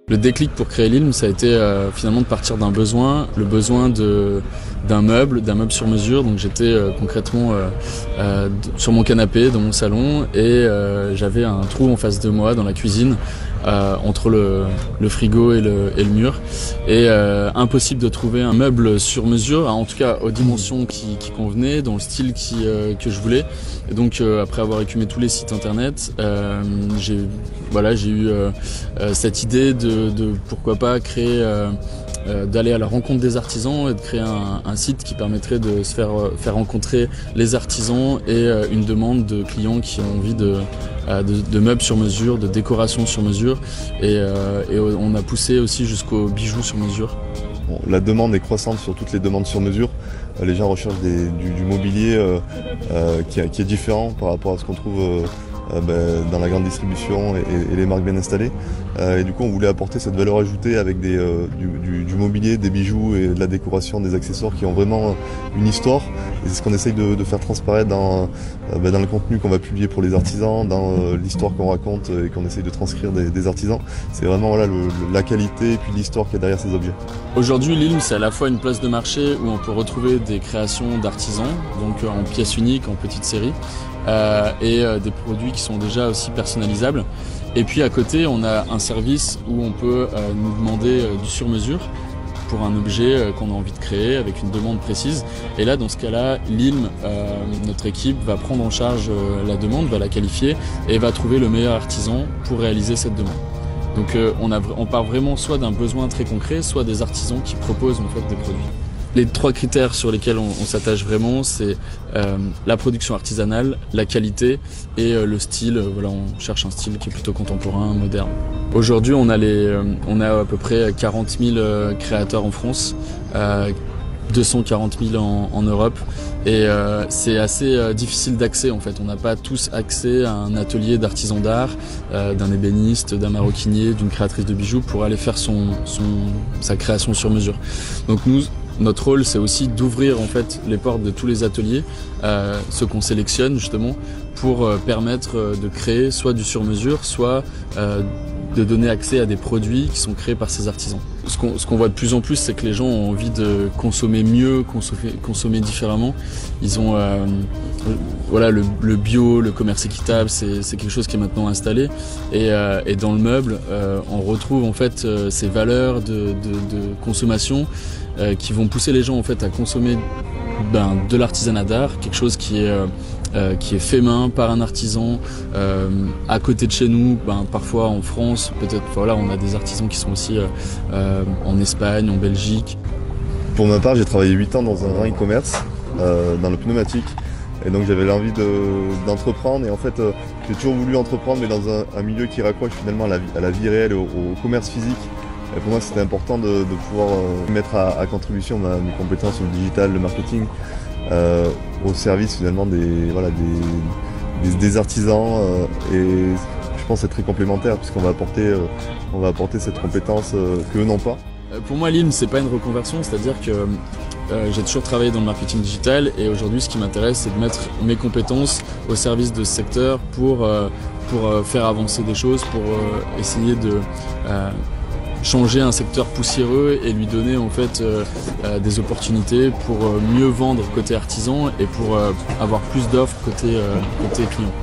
Le déclic pour créer l'ILM, ça a été finalement de partir d'un besoin, le besoin d'un meuble sur mesure. Donc j'étais concrètement sur mon canapé dans mon salon et j'avais un trou en face de moi dans la cuisine entre le frigo et le mur. Et impossible de trouver un meuble sur mesure, en tout cas aux dimensions qui convenaient, dans le style que je voulais. Et donc après avoir écumé tous les sites internet, j'ai eu cette idée de pourquoi pas créer, d'aller à la rencontre des artisans et de créer un site qui permettrait de se faire rencontrer les artisans et une demande de clients qui ont envie de meubles sur mesure, de décoration sur mesure et on a poussé aussi jusqu'aux bijoux sur mesure. Bon, la demande est croissante sur toutes les demandes sur mesure. Les gens recherchent du mobilier qui est différent par rapport à ce qu'on trouve dans la grande distribution et les marques bien installées. Et du coup, on voulait apporter cette valeur ajoutée avec du mobilier, des bijoux et de la décoration, des accessoires qui ont vraiment une histoire. Et c'est ce qu'on essaye de faire transparaître dans le contenu qu'on va publier pour les artisans, dans l'histoire qu'on raconte et qu'on essaye de transcrire des artisans. C'est vraiment la qualité et puis l'histoire qu'il y a derrière ces objets. Aujourd'hui, l'ILM, c'est à la fois une place de marché où on peut retrouver des créations d'artisans, donc en pièces uniques, en petites séries, et des produits qui sont déjà aussi personnalisables. Et puis à côté, on a un service où on peut nous demander du sur-mesure pour un objet qu'on a envie de créer avec une demande précise. Et là, dans ce cas-là, l'ILM, notre équipe, va prendre en charge la demande, va la qualifier et va trouver le meilleur artisan pour réaliser cette demande. Donc on part vraiment soit d'un besoin très concret, soit des artisans qui proposent en fait des produits. Les 3 critères sur lesquels on s'attache vraiment, c'est la production artisanale, la qualité et le style. Voilà, on cherche un style qui est plutôt contemporain, moderne. Aujourd'hui, on a à peu près 40 000 créateurs en France, 240 000 en Europe. Et c'est assez difficile d'accès en fait. On n'a pas tous accès à un atelier d'artisan d'art, d'un ébéniste, d'un maroquinier, d'une créatrice de bijoux pour aller faire sa création sur mesure. Donc notre rôle, c'est aussi d'ouvrir en fait les portes de tous les ateliers, ceux qu'on sélectionne justement pour permettre de créer soit du sur-mesure, soit de donner accès à des produits qui sont créés par ces artisans. Ce qu'on voit de plus en plus, c'est que les gens ont envie de consommer mieux, consommer différemment. Ils ont le bio, le commerce équitable, c'est quelque chose qui est maintenant installé. Et dans le meuble, on retrouve en fait ces valeurs de consommation qui vont pousser les gens en fait à consommer de l'artisanat d'art, quelque chose qui est fait main par un artisan à côté de chez nous, parfois en France, peut-être on a des artisans qui sont aussi en Espagne, en Belgique. Pour ma part, j'ai travaillé 8 ans dans un grand e-commerce dans le pneumatique et donc j'avais l'envie d'entreprendre et en fait j'ai toujours voulu entreprendre mais dans un milieu qui raccroche finalement à la vie réelle, au commerce physique. Et pour moi, c'était important de pouvoir mettre à contribution mes compétences sur le digital, le marketing, au service finalement des artisans. Et je pense que c'est très complémentaire puisqu'on va apporter cette compétence qu'eux n'ont pas. Pour moi, l'ILM, c'est pas une reconversion, c'est-à-dire que j'ai toujours travaillé dans le marketing digital et aujourd'hui, ce qui m'intéresse, c'est de mettre mes compétences au service de ce secteur pour faire avancer des choses, pour essayer de changer un secteur poussiéreux et lui donner en fait des opportunités pour mieux vendre côté artisan et pour avoir plus d'offres côté client.